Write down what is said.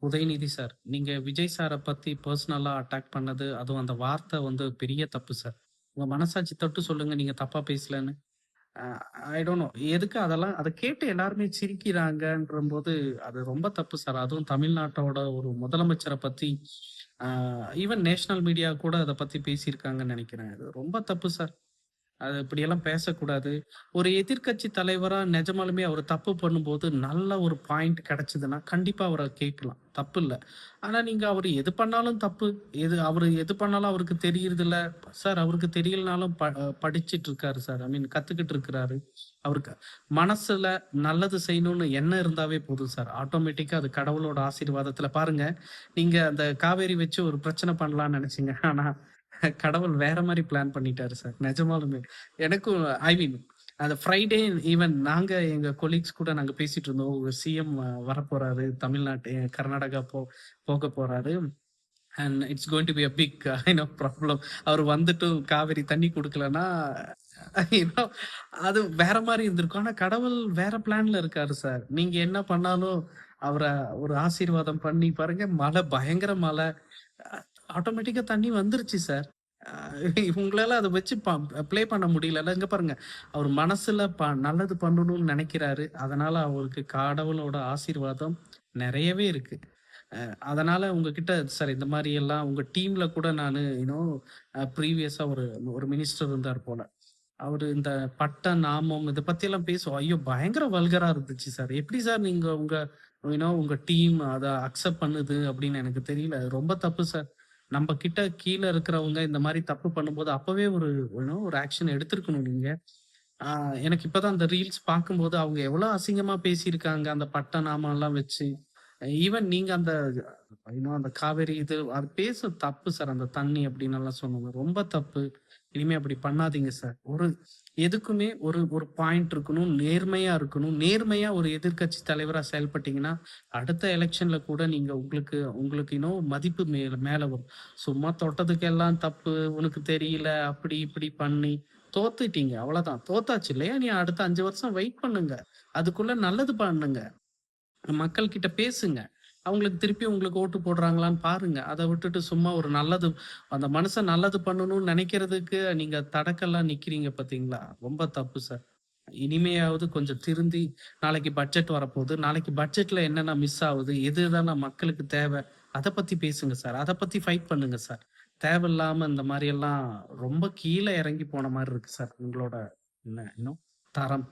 Udhayanidhi sir. நீங்க விஜய் சார பத்தி பெர்சனலா அட்டாக் பண்ணது, அதுவும் அந்த வார்த்தை வந்து பெரிய தப்பு சார். உங்க மனசாட்சி தொட்டு சொல்லுங்க, நீங்க தப்பா பேசலன்னு. அ ஐ டோன்ட் நோ. எதுக்கு அதெல்லாம் அத கேட்டு எல்லாருமே சிரிக்கிறாங்கன்றம்போது, அது ரொம்ப தப்பு சார். அதுவும் தமிழ்நாட்டோட ஒரு முதலமைச்சர பத்தி, அ ஈவன் நேஷனல் மீடியா கூட அத பத்தி பேசியிருக்காங்கன்னு நெனைக்கிறேன். அது ரொம்ப தப்பு சார். அது இப்படியெல்லாம் பேசக்கூடாது. ஒரு எதிர்க்கட்சி தலைவரா நெஜமாலுமே அவரு தப்பு பண்ணும்போது, நல்ல ஒரு பாயிண்ட் கிடைச்சதுன்னா, கண்டிப்பா அவர கேட்கலாம். தப்பில்ல. ஆனா நீங்க அவரு எது பண்ணாலும் தப்பு. அவரு எது பண்ணாலும் அவருக்கு தெரியிறதில்ல. சார் அவருக்கு தெரியலனாலும் படிச்சுட்டு இருக்காரு சார். ஐ மீன் கத்துக்கிட்டு இருக்கிறாரு. அவருக்கு மனசுல நல்லது செய்யணும்னு எண்ணம் இருந்தாவே போதும் சார். ஆட்டோமேட்டிக்கா அது கடவுளோட ஆசீர்வாதத்துல பாருங்க, நீங்க அந்த காவேரி வச்சு ஒரு பிரச்சனை பண்ணலாம்னு நெனச்சீங்க. ஆனா கடவுள் வேற மாரி பிளான் பண்ணிட்டாரு சார். நெஜமாலுமே. எனக்கும் ஐ மீன் அந்த ஃப்ரைடே ஈவன் நாங்க எங்க கொலீக்ஸ் கூட நாங்க பேசிட்டு இருந்தோம். ஒரு சிஎம் வரப்போறாரு. தமிழ்நாட்டு கர்நாடகா போக போறாரு. And it's going to be a big problem. அவரு வந்துட்டும் காவேரி தண்ணி குடுக்கலன்னா, யூ நோ அது வேற மாரி இருந்திருக்கும். ஆனா கடவுள் வேற பிளான்ல இருக்காரு சார். நீங்க என்ன பண்ணாலும் அவர ஒரு ஆசீர்வாதம் பண்ணி பாருங்க. மழை பயங்கர மழை. அ ஆட்டோமேட்டிக்கா தண்ணி வந்துருச்சு சார். அ உங்களால அத வச்சு ப்ளே பண்ண முடியலல்ல. இங்க பாருங்க. அவர் மனசுல நல்லது பண்ணணும்னு நெனைக்கிறாரு. அதனால அவருக்கு கடவுளோட ஆசீர்வாதம் நெறையவே இருக்கு. அதனால உங்ககிட்ட சார் இந்த மாரி எல்லாம் உங்க டீம்ல கூட நானு ப்ரீவியஸா ஒரு ஒரு மினிஸ்டர் இருந்தார் போல. அவரு இந்த பட்ட நாமம் இத பத்தியெல்லாம் பேசுவோம். ஐயோ! பயங்கர வல்கரா இருந்துச்சு சார். எப்படி சார் நீங்க உங்க உங்க டீம் அத அக்செப்ட் பண்ணுது அப்படின்னு எனக்கு தெரியல. அது ரொம்ப தப்பு சார். நம்ப கிட்ட கீழ இருக்கிறவங்க இந்த மாரி தப்பு பண்ணும்போது அப்பவே ஒரு ஒரு ஆக்ஷன் எடுத்திருக்கணும் நீங்க. ஆ எனக்கு இப்ப தான் அந்த ரீல்ஸ் பார்க்கும்போது அவங்க எவ்வளோ அசிங்கமா பேசியிருக்காங்க. அந்த பட்ட நாமம்லாம் வச்சு. ஈவன் நீங்க அந்த அந்த காவேரி அது தப்பு சார். அந்த தண்ணி அப்டின்னெல்லாம் சொன்னது. ரொம்ப தப்பு. இனிமே அப்படி பண்ணாதீங்க சார். எதுக்குமே ஒரு ஒரு பாயிண்ட் இருக்கணும். நேர்மையா இருக்கணும். நேர்மையா ஒரு எதிர்க்கட்சி தலைவரா செயல்பட்டீங்கன்னா, அடுத்த எலக்ஷன்ல கூட நீங்க உங்களுக்கு உங்களுக்கு மதிப்பு மேல மேல வரும். சும்மா தொட்டதுக்கெல்லாம் தப்பு, உனக்கு தெரியல, அப்படி இப்படி பண்ணி தோத்துட்டீங்க. அவ்வளோதான். தோத்தாச்சு இல்லையா? நீ அடுத்த 5 வருஷம் வெயிட் பண்ணுங்க. அதுக்குள்ள நல்லது பண்ணுங்க. மக்கள் கிட்ட பேசுங்க. அவங்களுக்கு திருப்பி உங்களுக்கு ஓட்டு போடுறாங்களான்னு பாருங்க. அத விட்டுட்டு சும்மா ஒரு நல்லது அந்த மனுஷன் நல்லது பண்ணணும்னு நெனைக்கிறதுக்கு நீங்க தடக்கல்லா நிக்கிறீங்க பார்த்தீங்களா? ரொம்ப தப்பு சார். இனிமையாவது கொஞ்சம் திருந்தி நாளைக்கு பட்ஜெட் வரப்போது. நாளைக்கு பட்ஜெட்ல என்னென்ன மிஸ் ஆவுது? எது எதெல்லாம் மக்களுக்கு தேவ? அத பத்தி பேசுங்க சார். அத பத்தி ஃபைட் பண்ணுங்க சார். தேவையில்லாம இந்த மாரியெல்லாம் ரொம்ப கீழ இறங்கி போன மாரி இருக்கு சார். உங்களோட என்ன இன்னும் தரம்.